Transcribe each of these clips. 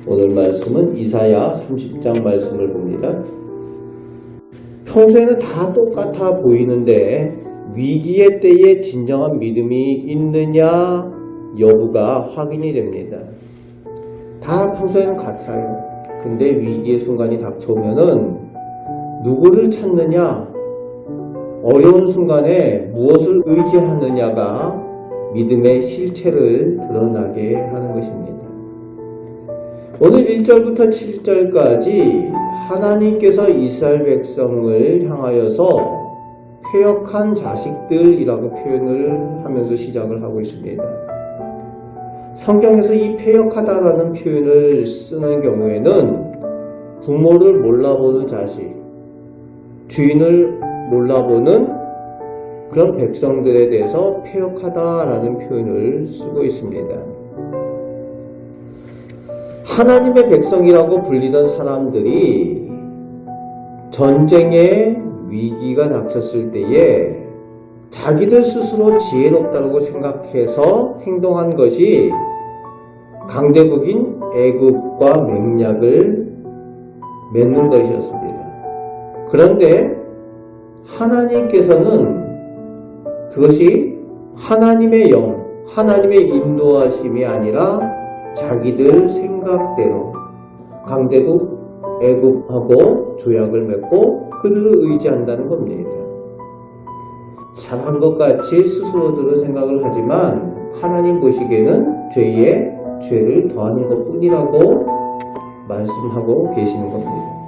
오늘 말씀은 이사야 30장 말씀을 봅니다. 평소에는 다 똑같아 보이는데 위기의 때에 진정한 믿음이 있느냐 여부가 확인이 됩니다. 다 평소에는 같아요. 근데 위기의 순간이 닥쳐오면은 누구를 찾느냐, 어려운 순간에 무엇을 의지하느냐가 믿음의 실체를 드러나게 하는 것입니다. 오늘 1절부터 7절까지 하나님께서 이스라엘 백성을 향하여서 패역한 자식들이라고 표현을 하면서 시작을 하고 있습니다. 성경에서 이 패역하다라는 표현을 쓰는 경우에는 부모를 몰라보는 자식, 주인을 몰라보는 그런 백성들에 대해서 패역하다라는 표현을 쓰고 있습니다. 하나님의 백성이라고 불리던 사람들이 전쟁의 위기가 닥쳤을 때에 자기들 스스로 지혜롭다고 생각해서 행동한 것이 강대국인 애굽과 맹약을 맺는 것이었습니다. 그런데 하나님께서는 그것이 하나님의 영, 하나님의 인도하심이 아니라 자기들 생각대로 강대국 애굽하고 조약을 맺고 그들을 의지한다는 겁니다. 잘한 것 같이 스스로들은 생각을 하지만 하나님 보시기에는 죄에 죄를 더하는 것뿐이라고 말씀하고 계시는 겁니다.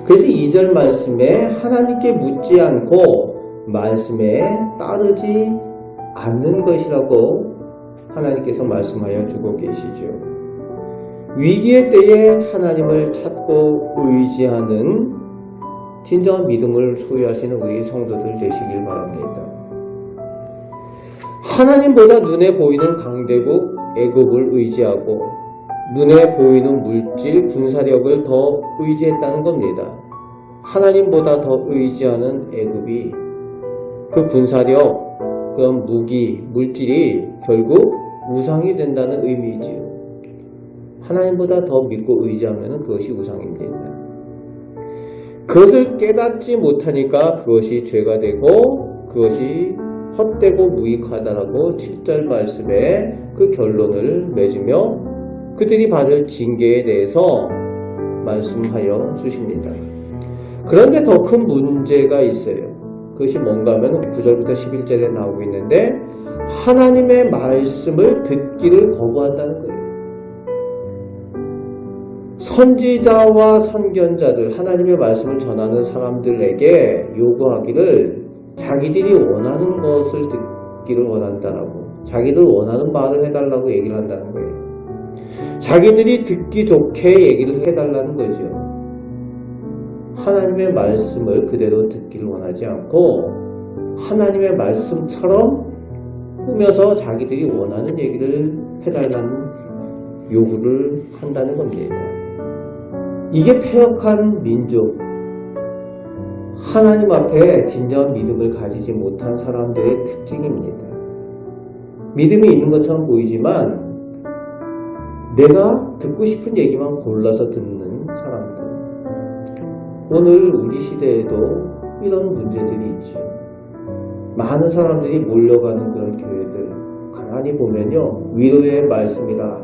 그래서 2절 말씀에 하나님께 묻지 않고 말씀에 따르지 않는 것이라고 하나님께서 말씀하여 주고 계시죠. 위기의 때에 하나님을 찾고 의지하는 진정한 믿음을 소유하시는 우리 성도들 되시길 바랍니다. 하나님보다 눈에 보이는 강대국 애국을 의지하고 눈에 보이는 물질, 군사력을 더 의지했다는 겁니다. 하나님보다 더 의지하는 애국이 그 군사력, 그런 무기, 물질이 결국 우상이 된다는 의미이지요. 하나님보다 더 믿고 의지하면 그것이 우상입니다. 그것을 깨닫지 못하니까 그것이 죄가 되고 그것이 헛되고 무익하다라고 7절 말씀에 그 결론을 맺으며 그들이 받을 징계에 대해서 말씀하여 주십니다. 그런데 더 큰 문제가 있어요. 그것이 뭔가 하면 9절부터 11절에 나오고 있는데 하나님의 말씀을 듣기를 거부한다는 거예요. 선지자와 선견자들, 하나님의 말씀을 전하는 사람들에게 요구하기를 자기들이 원하는 것을 듣기를 원한다라고, 자기들 원하는 말을 해달라고 얘기를 한다는 거예요. 자기들이 듣기 좋게 얘기를 해달라는 거죠. 하나님의 말씀을 그대로 듣기를 원하지 않고 하나님의 말씀처럼 꾸며서 자기들이 원하는 얘기를 해달라는 요구를 한다는 겁니다. 이게 패역한 민족, 하나님 앞에 진정한 믿음을 가지지 못한 사람들의 특징입니다. 믿음이 있는 것처럼 보이지만 내가 듣고 싶은 얘기만 골라서 듣는 사람들. 오늘 우리 시대에도 이런 문제들이 있죠. 많은 사람들이 몰려가는 그런 교회들, 가만히 보면요, 위로의 말씀이다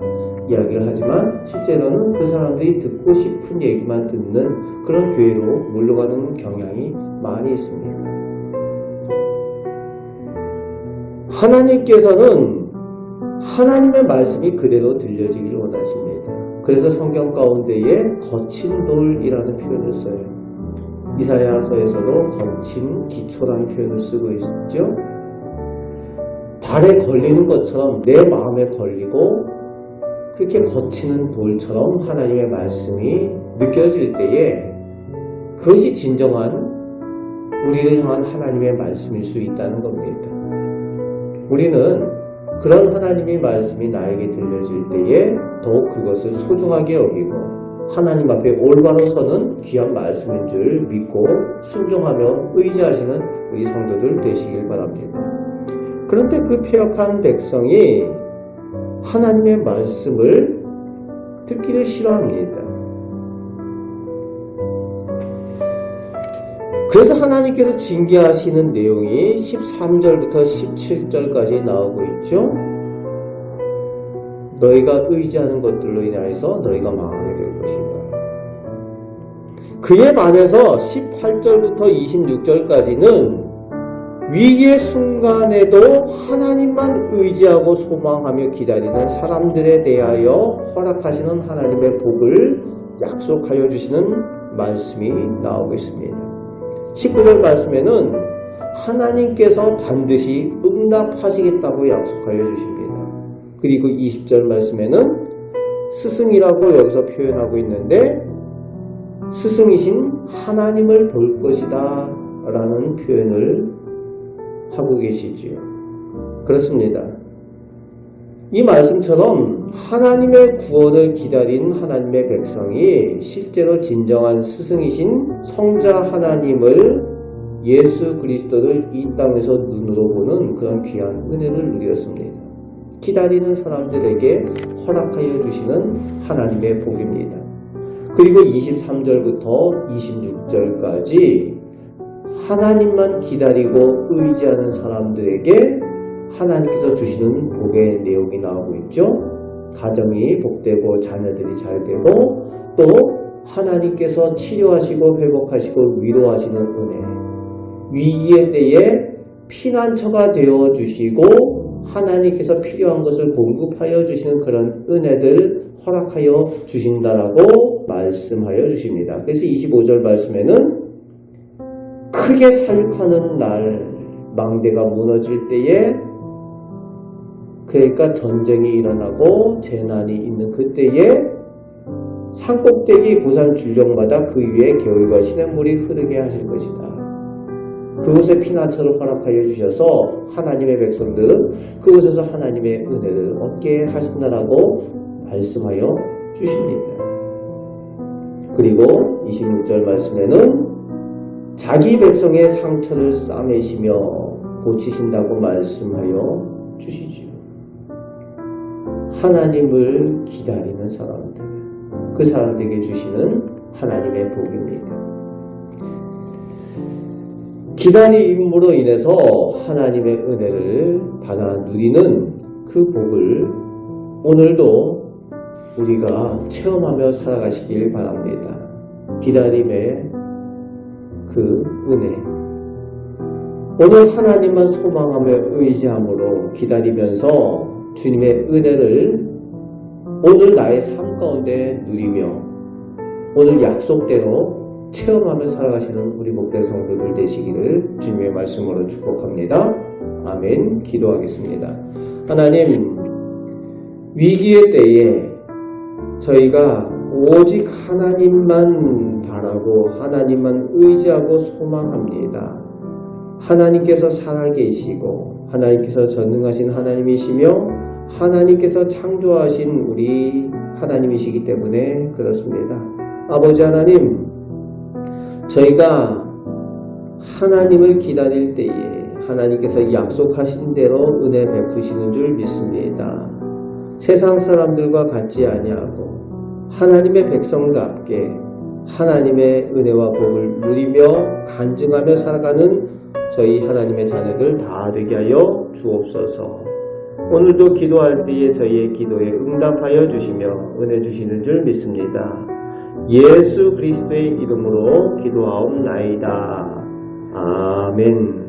이야기를 하지만 실제로는 그 사람들이 듣고 싶은 얘기만 듣는 그런 교회로 몰려가는 경향이 많이 있습니다. 하나님께서는 하나님의 말씀이 그대로 들려지기를 원하십니다. 그래서 성경 가운데에 거친 돌이라는 표현을 써요. 이사야서에서도 거친 기초라는 표현을 쓰고 있죠. 발에 걸리는 것처럼 내 마음에 걸리고 그렇게 거치는 돌처럼 하나님의 말씀이 느껴질 때에 그것이 진정한 우리를 향한 하나님의 말씀일 수 있다는 겁니다. 우리는 그런 하나님의 말씀이 나에게 들려질 때에 더욱 그것을 소중하게 여기고 하나님 앞에 올바로 서는 귀한 말씀인 줄 믿고 순종하며 의지하시는 우리 성도들 되시길 바랍니다. 그런데 그 패역한 백성이 하나님의 말씀을 듣기를 싫어합니다. 그래서 하나님께서 징계하시는 내용이 13절부터 17절까지 나오고 있죠. 너희가 의지하는 것들로 인하여서 너희가 망하게 될 것이다. 그에 반해서 18절부터 26절까지는 위기의 순간에도 하나님만 의지하고 소망하며 기다리는 사람들에 대하여 허락하시는 하나님의 복을 약속하여 주시는 말씀이 나오고 있습니다. 19절 말씀에는 하나님께서 반드시 응답하시겠다고 약속하여 주십니다. 그리고 20절 말씀에는 스승이라고 여기서 표현하고 있는데 스승이신 하나님을 볼 것이다 라는 표현을 하고 계시지요. 그렇습니다. 이 말씀처럼 하나님의 구원을 기다린 하나님의 백성이 실제로 진정한 스승이신 성자 하나님을 예수 그리스도를 이 땅에서 눈으로 보는 그런 귀한 은혜를 누렸습니다. 기다리는 사람들에게 허락하여 주시는 하나님의 복입니다. 그리고 23절부터 26절까지 하나님만 기다리고 의지하는 사람들에게 하나님께서 주시는 복의 내용이 나오고 있죠. 가정이 복되고 자녀들이 잘되고 또 하나님께서 치료하시고 회복하시고 위로하시는 은혜, 위기의 때에 피난처가 되어주시고 하나님께서 필요한 것을 공급하여 주시는 그런 은혜들 허락하여 주신다라고 말씀하여 주십니다. 그래서 25절 말씀에는 크게 사육하는 날, 망대가 무너질 때에, 그러니까 전쟁이 일어나고 재난이 있는 그때에 산꼭대기 고산 줄령마다 그 위에 겨울과 시냇물이 흐르게 하실 것이다. 그곳에 피난처를 허락하여 주셔서 하나님의 백성들은 그곳에서 하나님의 은혜를 얻게 하신다라고 말씀하여 주십니다. 그리고 26절 말씀에는 자기 백성의 상처를 싸매시며 고치신다고 말씀하여 주시지요. 하나님을 기다리는 사람들, 그 사람들에게 주시는 하나님의 복입니다. 기다림으로 인해서 하나님의 은혜를 받아 누리는 그 복을 오늘도 우리가 체험하며 살아가시길 바랍니다. 기다림의 그 은혜, 오늘 하나님만 소망하며 의지함으로 기다리면서 주님의 은혜를 오늘 나의 삶 가운데 누리며 오늘 약속대로 체험하며 살아가시는 우리 목대 성도들 되시기를 주님의 말씀으로 축복합니다. 아멘. 기도하겠습니다. 하나님, 위기의 때에 저희가 오직 하나님만 바라고 하나님만 의지하고 소망합니다. 하나님께서 살아계시고 하나님께서 전능하신 하나님이시며 하나님께서 창조하신 우리 하나님이시기 때문에 그렇습니다. 아버지 하나님, 저희가 하나님을 기다릴 때에 하나님께서 약속하신 대로 은혜 베푸시는 줄 믿습니다. 세상 사람들과 같지 아니하고 하나님의 백성답게 하나님의 은혜와 복을 누리며 간증하며 살아가는 저희 하나님의 자녀들 다 되게 하여 주옵소서. 오늘도 기도할 때에 저희의 기도에 응답하여 주시며 은혜 주시는 줄 믿습니다. 예수 그리스도의 이름으로 기도하옵나이다. 아멘.